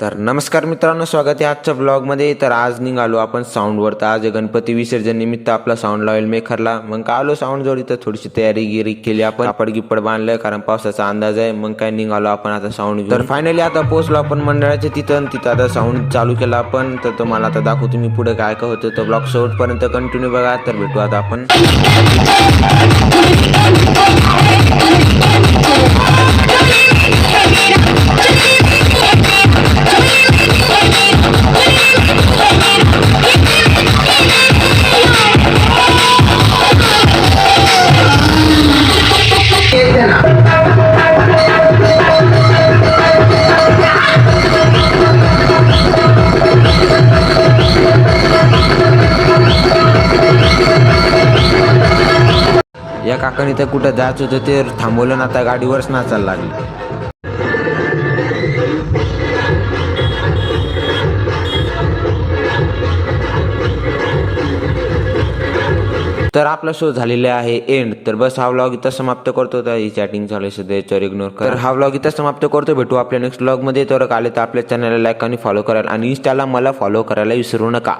तर नमस्कार मित्रांनो, स्वागत आहे आजच्या ब्लॉगमध्ये. तर आज निघालो आपण साऊंडवर. तर आज गणपती विसर्जन निमित्त आपला साऊंड लावेल मेखरला. मग का आलो साऊंड जोडी, तर थोडीशी तयारी गिरी केली आपण, कापड गिपड बांधलं कारण पावसाचा अंदाज आहे. मग काय निघालो आपण आता साऊंड घेऊन. तर फायनली आता पोहोचलो आपण मंडळाच्या तिथं आता साऊंड चालू केला आपण. तर तुम्हाला आता दाखवतो मी पुढे काय काय होतं. तर ब्लॉग शेवटपर्यंत कंटिन्यू बघा. तर भेटू आता आपण. या काकाने तर कुठं जायचं होतं ते थांबवलं ना, आता गाडीवरच नाचायला लागली. तर आपला शो झालेला आहे एंड. तर बस हा व्लॉग इथं समाप्त करतो. तर ही चॅटिंग चालू आहे सध्या, याच्यावर इग्नोर कर. तर हा व्लॉग इथं समाप्त करतो. भेटू आपल्या नेक्स्ट व्लॉग मध्ये. तर आले तर आपल्या चॅनलला लाईक आणि फॉलो करायला आणि इंस्टाला मला फॉलो करायला विसरू नका.